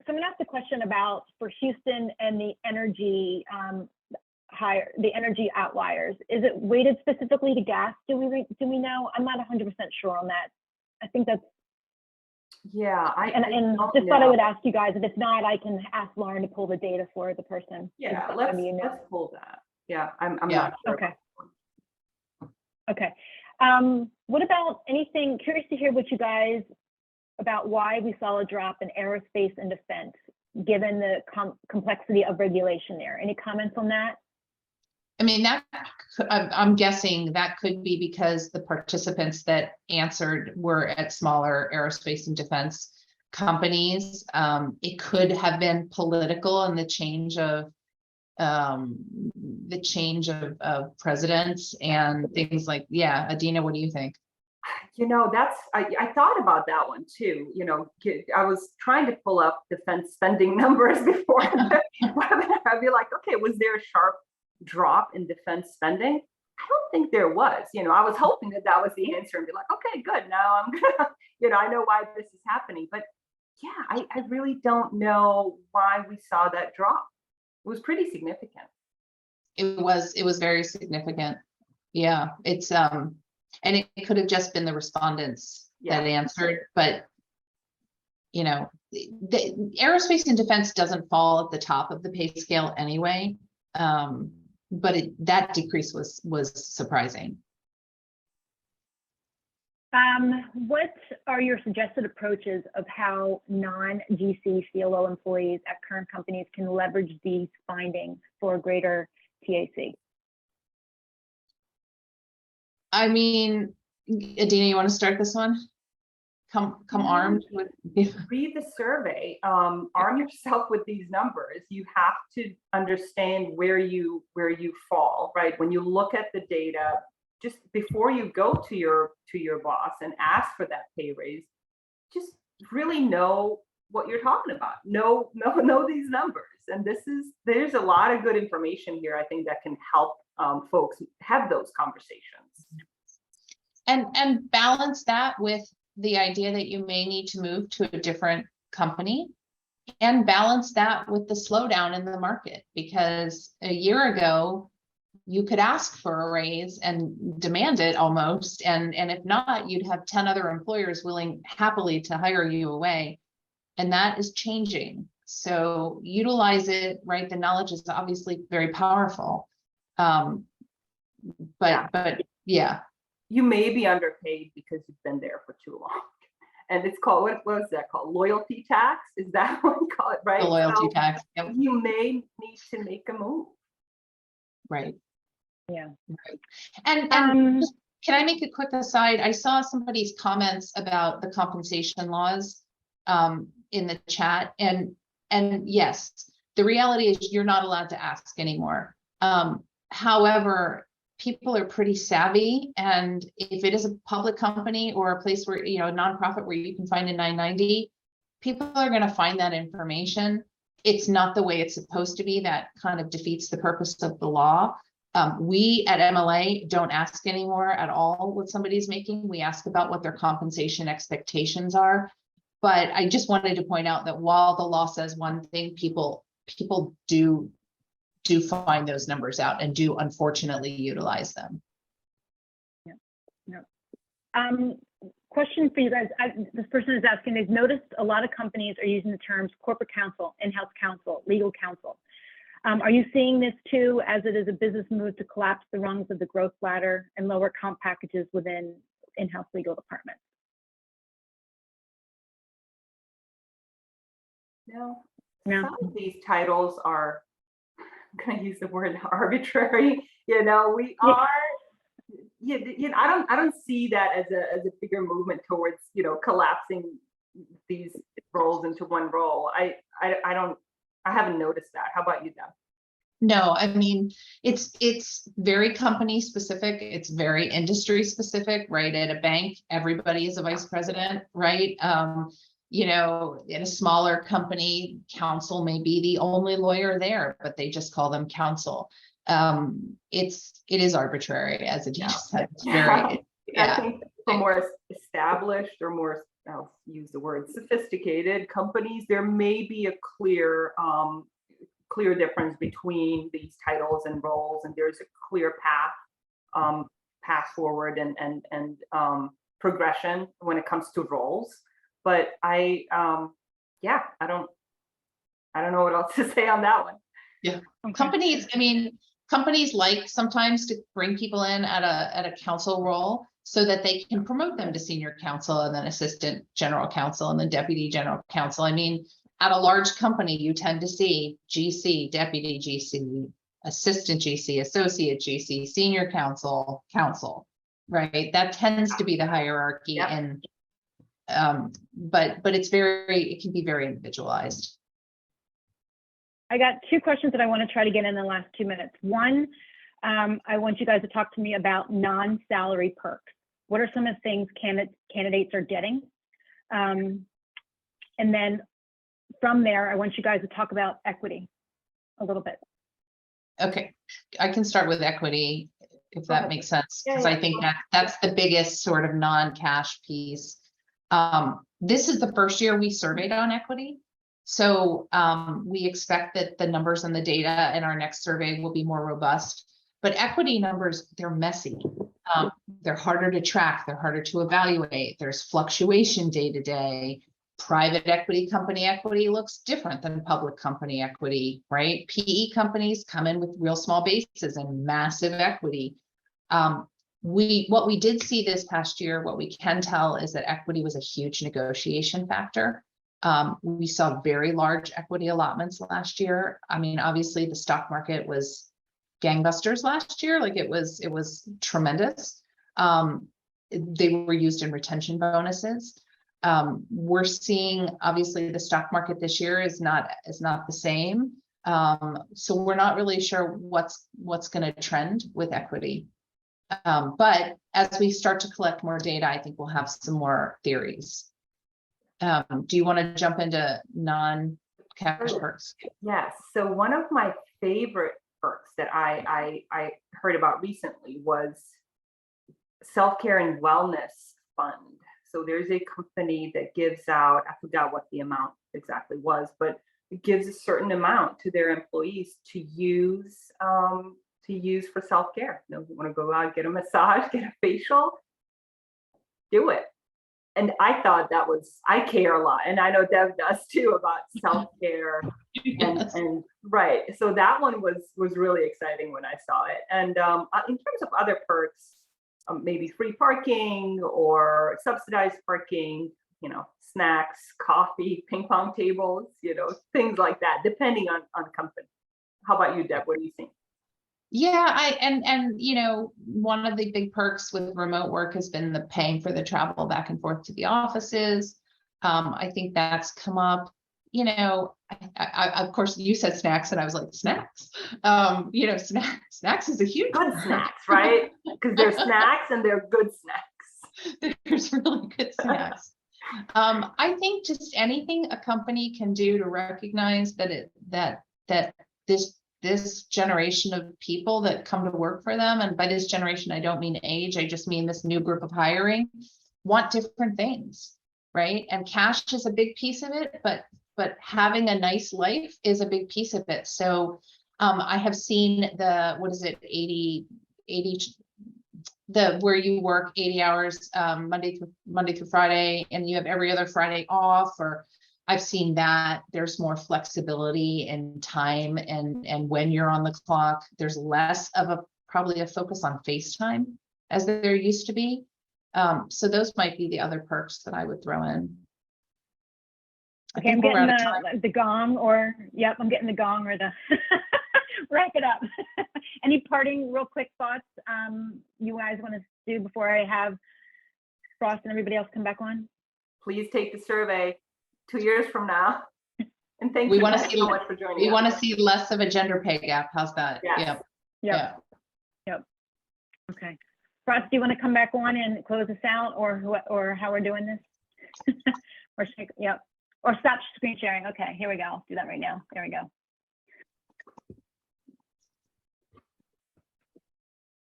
I'm gonna ask the question about for Houston and the energy the energy outliers? Is it weighted specifically to gas? Do we know? I'm not 100% sure on that. I think that's, Yeah, and don't just thought I know. would ask you guys. If it's not, I can ask Lauren to pull the data for the person. Yeah, I let's mean, pull that. Yeah, I'm Yeah. not sure. Okay. Okay. What about anything, curious to hear what you guys, about why we saw a drop in aerospace and defense, given the complexity of regulation there. Any comments on that? I mean, I'm guessing that could be because the participants that answered were at smaller aerospace and defense companies. It could have been political and the change of presidents and things like, yeah. Adina, what do you think? I thought about that one too. I was trying to pull up defense spending numbers before. I'd be like, okay, was there a sharp drop in defense spending? I don't think there was. I was hoping that was the answer and be like, okay, good. Now I'm gonna, I know why this is happening. But yeah, I really don't know why we saw that drop. It was pretty significant. It was very significant. Yeah, it's and it could have just been the respondents that answered, but the aerospace and defense doesn't fall at the top of the pay scale anyway. But that decrease was surprising. What are your suggested approaches of how non-GC CLO employees at current companies can leverage these findings for a greater TAC? I mean, Adina, you want to start this one? Come armed with. Read the survey. Arm yourself with these numbers. You have to understand where you fall, right? When you look at the data, just before you go to your boss and ask for that pay raise, just really know what you're talking about. Know these numbers. And there's a lot of good information here, I think, that can help folks have those conversations. And balance that with the idea that you may need to move to a different company, and balance that with the slowdown in the market, because a year ago you could ask for a raise and demand it almost, and if not, you'd have 10 other employers willing happily to hire you away, and that is changing. So utilize it, right? The knowledge is obviously very powerful, but yeah. You may be underpaid because you've been there for too long. And it's called, what was that called? Loyalty tax? Is that what we call it, right? The loyalty tax. Yep. You may need to make a move. Right. Yeah. Right. And just, can I make a quick aside? I saw somebody's comments about the compensation laws in the chat. And yes, the reality is you're not allowed to ask anymore. However, people are pretty savvy, and if it is a public company or a place where, a nonprofit where you can find a 990, people are going to find that information. It's not the way it's supposed to be. That kind of defeats the purpose of the law. We at MLA don't ask anymore at all what somebody's making. We ask about what their compensation expectations are. But I just wanted to point out that while the law says one thing, people do find those numbers out and do unfortunately utilize them. Yeah. Question for you guys. This person is asking, they've noticed a lot of companies are using the terms corporate counsel, in-house counsel, legal counsel. Are you seeing this too, as it is a business move to collapse the rungs of the growth ladder and lower comp packages within in-house legal departments? No. No. Some of these titles are, I'm going to use the word arbitrary. We are. I don't see that as a bigger movement towards collapsing these roles into one role. I haven't noticed that. How about you, Deb? No, I mean, it's very company specific. It's very industry specific, right? At a bank, everybody is a vice president, right? In a smaller company, counsel may be the only lawyer there, but they just call them counsel. It is arbitrary, as it just said. It's very, I think for more established or more, I'll use the word sophisticated companies, there may be a clear difference between these titles and roles, and there's a clear path forward and progression when it comes to roles. But yeah, I don't know what else to say on that one. Yeah, Okay. companies like sometimes to bring people in at a council role so that they can promote them to senior counsel and then assistant general counsel and then deputy general counsel. I mean, at a large company, you tend to see GC, deputy GC, assistant GC, associate GC, senior counsel, right? That tends to be the hierarchy. Yep. And but it can be very individualized. I got two questions that I want to try to get in the last 2 minutes. One, I want you guys to talk to me about non-salary perks. What are some of the things candidates are getting? And then from there, I want you guys to talk about equity a little bit. Okay, I can start with equity, if that makes sense, because I think that's the biggest sort of non-cash piece. This is the first year we surveyed on equity. So we expect that the numbers and the data in our next survey will be more robust. But equity numbers, they're messy. They're harder to track. They're harder to evaluate. There's fluctuation day to day. Private equity company equity looks different than public company equity, right? PE companies come in with real small bases and massive equity. What we did see this past year, what we can tell is that equity was a huge negotiation factor. We saw very large equity allotments last year. I mean, obviously the stock market was gangbusters last year. Like it was tremendous. They were used in retention bonuses. We're seeing, obviously the stock market this year is not the same. So we're not really sure what's going to trend with equity. But as we start to collect more data, I think we'll have some more theories. Do you want to jump into non-cash perks? Yes. So one of my favorite perks that I heard about recently was self-care and wellness fund. So there's a company that gives out, I forgot what the amount exactly was, but it gives a certain amount to their employees to use for self-care. You know, you want to go out, get a massage, get a facial, do it. And I thought I care a lot. And I know Deb does too, about self-care. Yes. and right. So that one was really exciting when I saw it. And in terms of other perks, maybe free parking or subsidized parking, you know, snacks, coffee, ping pong tables, you know, things like that, depending on company. How about you, Deb? What do you think? Yeah, and you know, one of the big perks with remote work has been the paying for the travel back and forth to the offices. I think that's come up. You know, I of course you said snacks, and I was like, snacks. You know, snacks is a huge Good perk. snacks, right? Because they're snacks and they're good snacks. There's really good snacks. I think just anything a company can do to recognize that this generation of people that come to work for them, and by this generation, I don't mean age, I just mean this new group of hiring, want different things, right? And cash is a big piece of it, but having a nice life is a big piece of it. So I have seen the, what is it, 80, where you work 80 hours Monday through Friday, and you have every other Friday off, or I've seen that there's more flexibility in time and when you're on the clock. There's less of probably a focus on FaceTime as there used to be. So those might be the other perks that I would throw in. Okay, I'm getting the gong, or yep, I'm getting the gong or the wrap it up. Any parting real quick thoughts you guys want to do before I have Frost and everybody else come back on? Please take the survey 2 years from now. And thank you so much for joining us. We want to see less of a gender pay gap. How's that? Yes. Yep. Okay. Frost, do you want to come back on and close us out, or how we're doing this? Or stop screen sharing. Okay, here we go. I'll do that right now. There we go.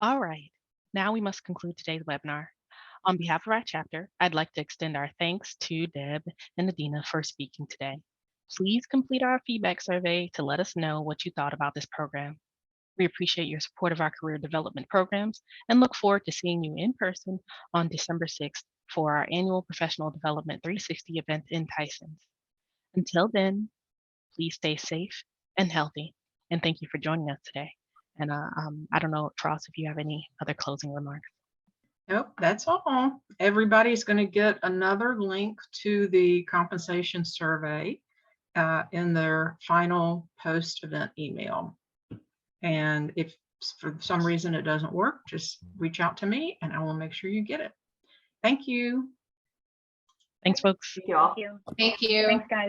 All right, now we must conclude today's webinar. On behalf of our chapter, I'd like to extend our thanks to Deb and Adina for speaking today. Please complete our feedback survey to let us know what you thought about this program. We appreciate your support of our career development programs and look forward to seeing you in person on December 6th for our annual Professional Development 360 event in Tysons. Until then, please stay safe and healthy. And thank you for joining us today. And I don't know, Frost, if you have any other closing remarks. Nope, that's all. Everybody's going to get another link to the compensation survey in their final post-event email. And if for some reason it doesn't work, just reach out to me and I will make sure you get it. Thank you. Thanks, folks. Thank you all. Thank you. Thank you. Thanks, guys.